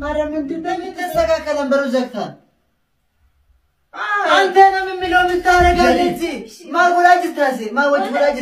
ማረም እንድንደም ተስተካከለ ነበር ዘግታ አንተ ነው የሚለው ምታረጋለች ማጎላጅ ታሴ ማወጅ ወላጅ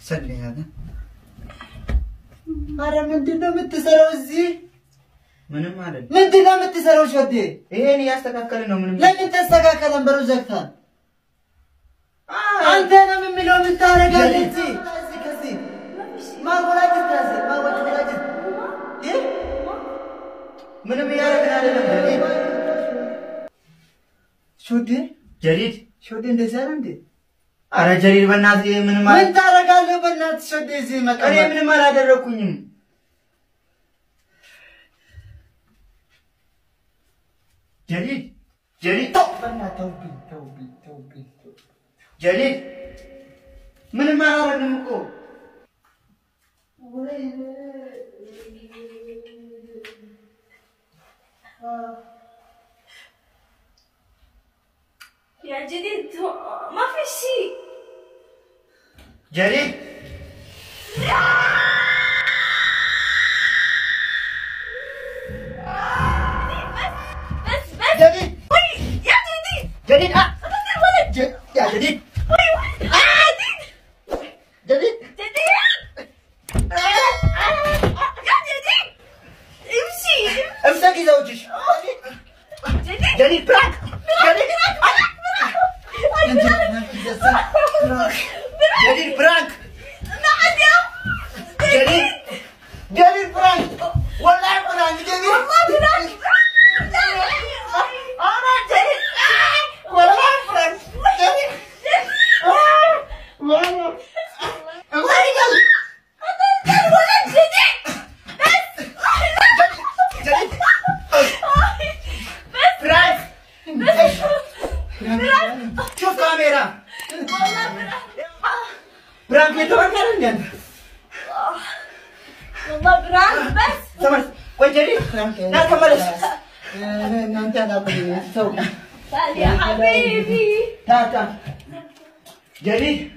سلي هذا أنا من دنا متسرع زي من مالن من دنا متسرع شو دي إيه نيا استكاكلنا من لا من تستكاكلنا بروزكتها أنت أنا من ملون من تارك عليتي كسي ما ولا جتازي ما ولا جت إيه من ميارك نادي جديد شو دي جديد شو دي ندزارن دي أنا جرير بنات من ما من تارك على بنات شو دي زي ما أنا من ما لا دركوني جرير جرير بنات توبي جرير من ما لا دركو يا جديد ما في شيء جرير بس جديد وي يا جديد جديد أبدا الولد يا جديد وي جديد جديد يا جديد امشي امسكي زوجك جديد جديد براك جديد جديد براك جديد جديد براك والله براك جديد أنا جديد والله براك جديد شوف كاميرا برانك يتوكل عندنا والله برانك بس سمعت وين جريد لا كملت انت انا سوي تعال يا حبيبي تا جريد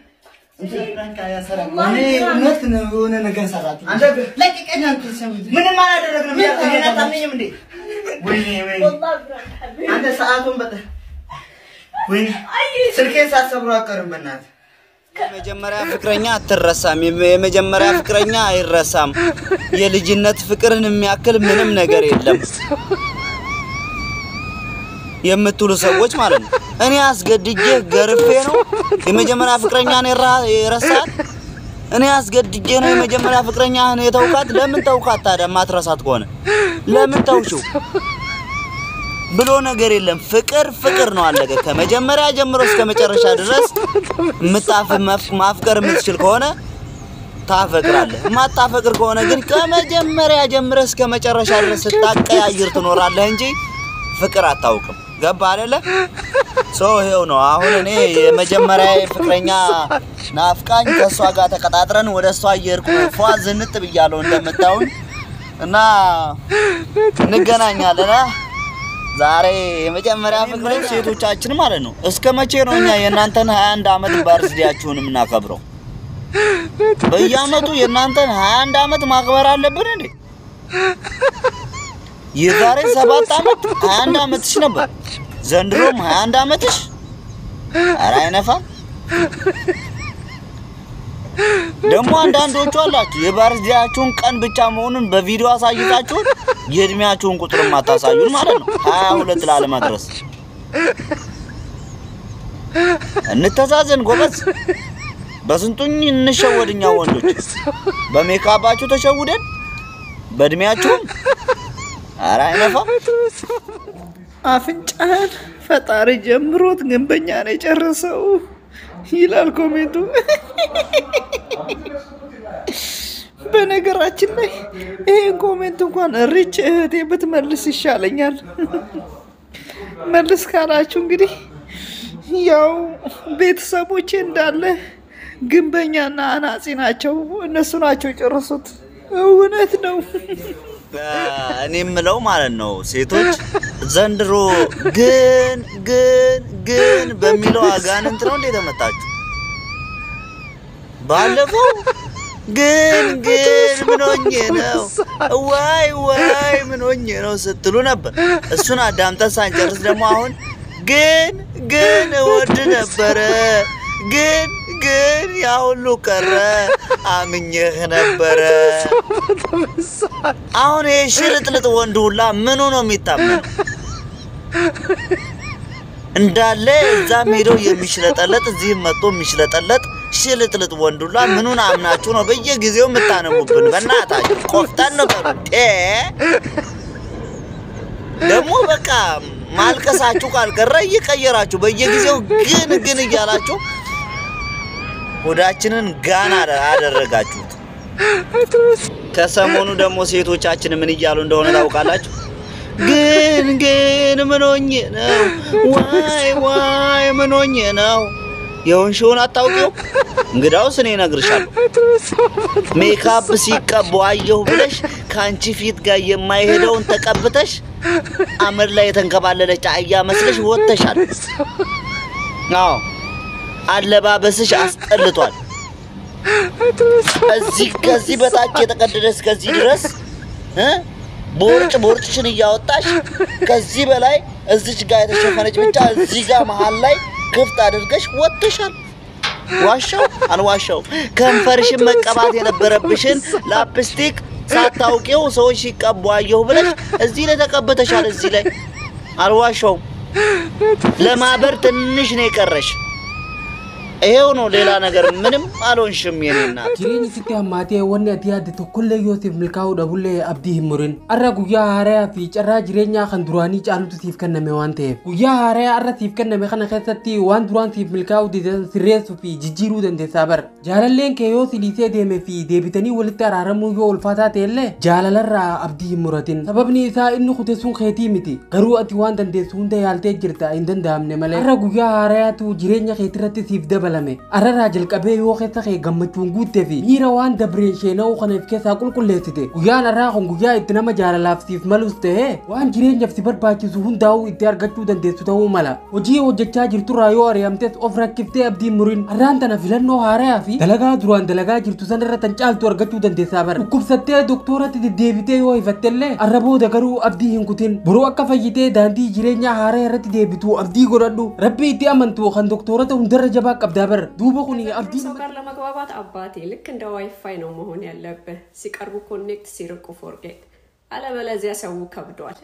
برانك يا سلام انا نتنا وانا نقصرات انت لكن انت تسوي من ما ادركنا انا تامنيم دي ويني والله برانك حبيبي انت ساعتهم بده وين سلكي ሳትሰብሩ አቀርም በእናት የመጀመሪያ ፍቅረኛ አትረሳም የመጀመሪያ ፍቅረኛ አይረሳም የልጅነት ፍቅርን የሚያክል ምንም ነገር የለም የምትሉ ሰዎች ማለት ነው እኔ አስገድጄ ገርፌ ነው የመጀመሪያ ፍቅረኛ ነው የረሳት እኔ አስገድጄ ነው የመጀመሪያ ፍቅረኛ ነው የተውካት ለምን ተውካት ታዲያ ማትረሳት ከሆነ ለምን ተውሽው ብሎ ነገር የለም ፍቅር ነው አለገ ከመጀመሪያ ጀምሮ እስከ መጨረሻ ድረስ ማፍቀር የምትችል ከሆነ ታፈቅራለህ ማታፈቅር ከሆነ ግን ከመጀመሪያ ጀምሮ እስከ መጨረሻ ድረስ ታቀያይር ትኖራለህ እንጂ ፍቅር አታውቅም ገባ አይደለ ይሄው ነው አሁን እኔ የመጀመሪያ ፍቅረኛ ናፍቃኝ ከሷ ጋር ተቀጣጥረን ወደሷ እየርኩ ፏዝ ዝንጥ ብያለሁ እንደምታውን እና እንገናኛለን ዛሬ የመጀመሪያ ፍቅር ሴቶቻችን ማለት ነው እስከ መቼ ነው እኛ የናንተን 21 አመት ባርዝዲያችሁን እናከብረው በየአመቱ የናንተን 21 አመት ማክበር አለብን እንዴ የዛሬ 7 አመት 21 አመትሽ ነበር ዘንድሮም 21 አመትሽ አራይነፋ ደሞ አንዳንዶቹ አላችሁ የባርዝዲያችሁን ቀን ብቻ መሆኑን በቪዲዮ አሳይታችሁ የእድሜያችሁን ቁጥር ማታሳዩን ማለት ነው 22 ላለማድረስ እንተዛዘን ጎበዝ በስንቱኝ እንሸወድኛ ወንዶች በሜካፓችሁ ተሸውደን በእድሜያችሁ አራይነፋ አፍንጫን ፈጣሪ ጀምሮት ግንበኛ ነው የጨረሰው ይላል ኮሜንቱ በነገራችን ላይ ይሄን ኮሜንት እንኳን ሪች እህቴ ብትመልስ ይሻለኛል። መልስ ካላችሁ እንግዲህ ያው ቤተሰቦቼ እንዳለ ግንበኛና አናጺ ናቸው። እነሱ ናቸው ጨርሱት። እውነት ነው። እኔ የምለው ማለት ነው ሴቶች ዘንድሮ ግን በሚለው አጋንንት ነው እንዴ ተመታችሁ? ባለፈው ግን ምን ሆኜ ነው ዋይ ምን ሆኜ ነው ስትሉ ነበር። እሱን አዳምጠን ሳንጨርስ ደግሞ አሁን ግን ወድ ነበረ ግን ያ ሁሉ ቀረ አምኜህ ነበረ። አሁን ይሄ ሽልጥልጥ ወንድ ሁላ ምኑ ነው የሚታመን? እንዳለ እዛም ሄዶ የሚሽለጠለጥ እዚህም መጥቶ የሚሽለጠለጥ ሽልጥልጥ ወንድ ሁላ ምኑን አምናችሁ ነው በየጊዜው የምታነሙብን? በእናታችሁ ቆፍጠን ነው ደግሞ በቃ ማልቀሳችሁ ካልቀረ እየቀየራችሁ በየጊዜው ግን እያላችሁ ሆዳችንን ጋና አደረጋችሁት። ከሰሞኑ ደግሞ ሴቶቻችን ምን እያሉ እንደሆነ ታውቃላችሁ? ግን ምን ሆኜ ነው ዋይ ምን ሆኜ ነው? የሆንሽውን አታውቂው? እንግዳውስ እኔ እነግርሻለሁ። ሜካፕ ሲቀቡ አየሁ ብለሽ ካንቺ ፊት ጋር የማይሄደውን ተቀብተሽ አመድ ላይ የተንከባለለች አህያ መስለሽ ወጥተሻል። አዎ አለባበስሽ አስጠልቷል። ከዚህ በታች የተቀደደ እስከዚህ ድረስ ቦርጭሽን እያወጣሽ ከዚህ በላይ እዚች ጋር የተሸፈነች ብቻ እዚህ ጋር መሃል ላይ ክፍት አድርገሽ ወጥተሻል። ዋሻው አልዋሻው ከንፈርሽን መቀባት የነበረብሽን ላፕስቲክ ሳታውቂው ሰዎች ሲቀቡ አየሁ ብለሽ እዚህ ላይ ተቀብተሻል። እዚህ ላይ አልዋሻው ለማበር ትንሽ ነው የቀረሽ። ይሄው ነው ሌላ ነገር ምንም አልሆንሽም የኔ እናት። ጅሬኝ ሲቲ አማቴ ወኔ አዲያድ ተኩለ ዮሴፍ ምልካው ደቡለ አብዲ ሂሙሪን አረጉያ ሃሪያ ፊ ጨራ ጅሬኛ ከንዱራኒ ጫሉት ሲፍ ከነመ ዋንቴ ጉያ ሃሪያ አረቲፍ ከነመ ከነ ከሰቲ ዋን ዱራን ሲፍ ምልካው ሲሬሱ ፊ ጅጂሩ ደንደ ሳበር ጃለሌን ከዮስ ሊሴ ደመ ፊ ደቢተኒ ወልተ አራረሙ ዮ ወልፋታ ተለ ጃለለራ አብዲ ሂሙራቲን ሰበብኒ ሳ ኢኑ ኹተሱን ኸቲ ሚቲ ገሩ አቲ ዋን ደንደ ሱንደ ያልተ ጅርታ እንደንዳምነ መለ አረጉያ ሃሪያ ቱ ጅሬኛ ኸትረት ሲፍ ደበ أرى jalqabee yoo keessa kee gammachuun guuttee fi miira waan dabree sheena'uu kanaaf keessaa qulqulleessite guyyaan irraa kun guyyaa itti nama jaalalaaf siif malus ta'e waan jireenyaaf si barbaachisu hundaa'uu itti argachuu dandeessu ta'uu mala hojii hojjechaa jirturraa yoo ari'amtes of rakkiftee abdiin muriin har'aan tana filannoo haaraa fi dalagaa duraan dalagaa jirtu sanarra tan caaltu argachuu dandeessaa bara dhukkubsattee doktooratti deddeebitee yoo hifattellee arra booda garuu abdii hin kutin boruu akka fayyitee daandii jireenyaa haaraa irratti deebitu abdii godhadhu rabbi itti amantu kan doktoorata hundarra jabaa qabda دابر دوبه خوني أبدي سكر لما كبابات أباتي لكن ده واي فاي نومه هون يلعب سكر بكونكت سيركو فورجيت على بلا زي سووا كبدوات